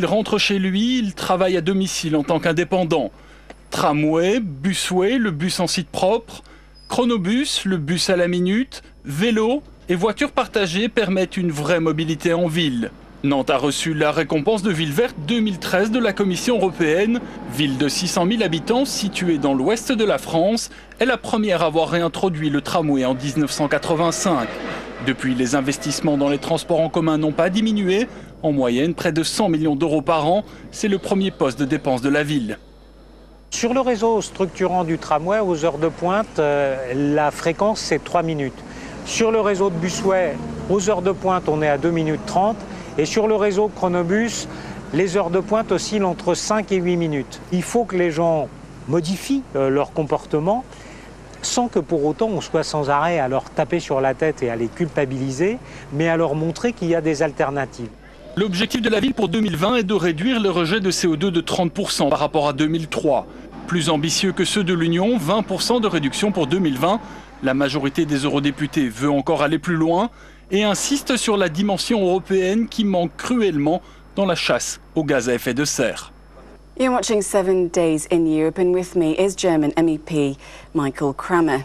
Il rentre chez lui, il travaille à domicile en tant qu'indépendant. Tramway, busway, le bus en site propre, chronobus, le bus à la minute, vélo et voitures partagées permettent une vraie mobilité en ville. Nantes a reçu la récompense de Ville verte 2013 de la Commission européenne. Ville de 600 000 habitants située dans l'ouest de la France, est la première à avoir réintroduit le tramway en 1985. Depuis, les investissements dans les transports en commun n'ont pas diminué. En moyenne, près de 100 millions d'euros par an. C'est le premier poste de dépense de la ville. Sur le réseau structurant du tramway, aux heures de pointe, la fréquence c'est 3 minutes. Sur le réseau de busway, aux heures de pointe, on est à 2 minutes 30. Et sur le réseau chronobus, les heures de pointe oscillent entre 5 et 8 minutes. Il faut que les gens modifient leur comportement sans que pour autant on soit sans arrêt à leur taper sur la tête et à les culpabiliser, mais à leur montrer qu'il y a des alternatives. L'objectif de la ville pour 2020 est de réduire le rejet de CO2 de 30% par rapport à 2003. Plus ambitieux que ceux de l'Union, 20% de réduction pour 2020. La majorité des eurodéputés veut encore aller plus loin et insiste sur la dimension européenne qui manque cruellement dans la chasse aux gaz à effet de serre. You're watching 7 Days in Europe, and with me is German MEP Michael Cramer.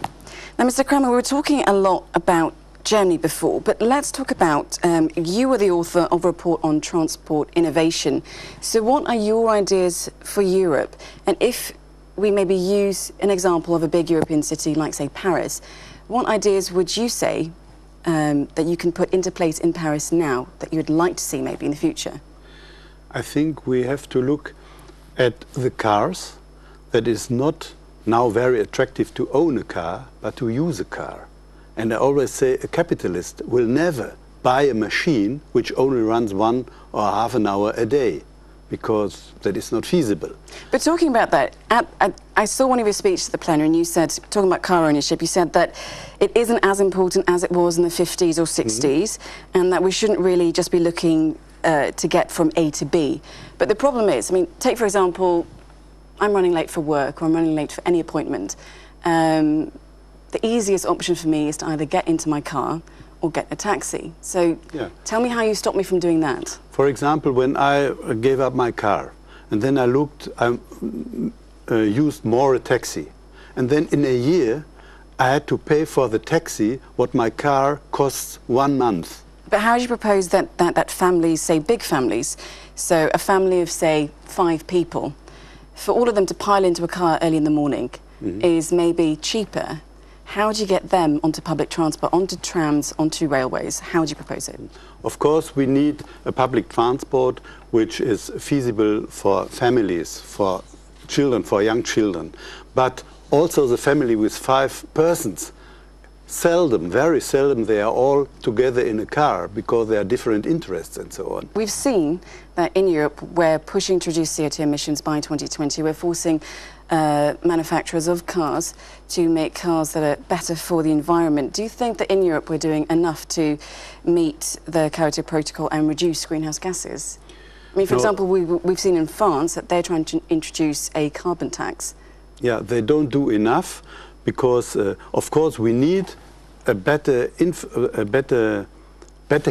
Now, Mr. Cramer, we were talking a lot about Germany before, but let's talk about, you were the author of a report on transport innovation. So what are your ideas for Europe? And if we maybe use an example of a big European city like, say, Paris, what ideas would you say that you can put into place in Paris now that you would like to see maybe in the future? I think we have to look at the cars. That is not now very attractive to own a car, but to use a car. And I always say a capitalist will never buy a machine which only runs 1 or half an hour a day, because that is not feasible. But talking about that, I saw one of your speeches at the plenary and you said, talking about car ownership, you said that it isn't as important as it was in the 50s or 60s, and that we shouldn't really just be looking to get from A to B. But the problem is, I mean, take for example, I'm running late for work or I'm running late for any appointment. The easiest option for me is to either get into my car or get a taxi. So tell me how you stop me from doing that. For example, when I gave up my car and then I used more a taxi. And then in a year, I had to pay for the taxi what my car costs 1 month. But how do you propose that families, say big families, so a family of, say, 5 people, for all of them to pile into a car early in the morning is maybe cheaper? How do you get them onto public transport, onto trams, onto railways? How do you propose it? Of course, we need a public transport which is feasible for families, for children, for young children. But also the family with 5 persons, seldom, very seldom, they are all together in a car because there are different interests and so on. We've seen that in Europe we're pushing to reduce CO2 emissions by 2020. We're forcing manufacturers of cars to make cars that are better for the environment. Do you think that in Europe we're doing enough to meet the Kyoto Protocol and reduce greenhouse gases? I mean, for example, we've seen in France that they're trying to introduce a carbon tax. Yeah, they don't do enough because, of course, we need better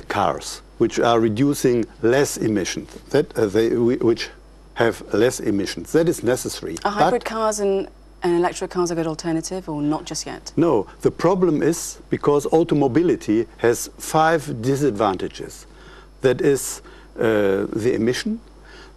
cars which are reducing less emissions, which have less emissions. That is necessary. Are hybrid cars and electric cars a good alternative, or not just yet? No, the problem is because automobility has 5 disadvantages. That is the emission,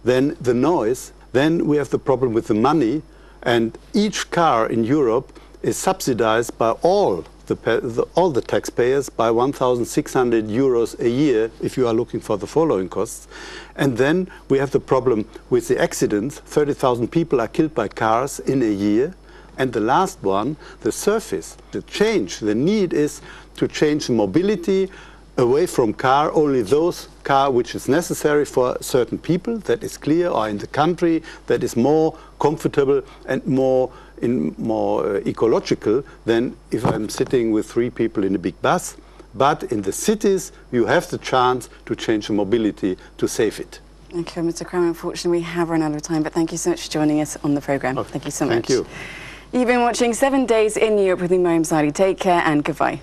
then the noise, then we have the problem with the money, and each car in Europe is subsidized by all the taxpayers by 1,600 euros a year if you are looking for the following costs. And then we have the problem with the accidents. 30,000 people are killed by cars in a year. And the last one, the surface, the change. The need is to change mobility away from car, only those car which is necessary for certain people, that is clear, or in the country that is more comfortable and more ecological than if I'm sitting with 3 people in a big bus. But in the cities, you have the chance to change the mobility to save it. Okay, Mr. Cramer, unfortunately we have run out of time, but thank you so much for joining us on the programme. Thank you so much. Thank you. You've been watching 7 Days in Europe with me, Mariam Sadi. Take care and goodbye.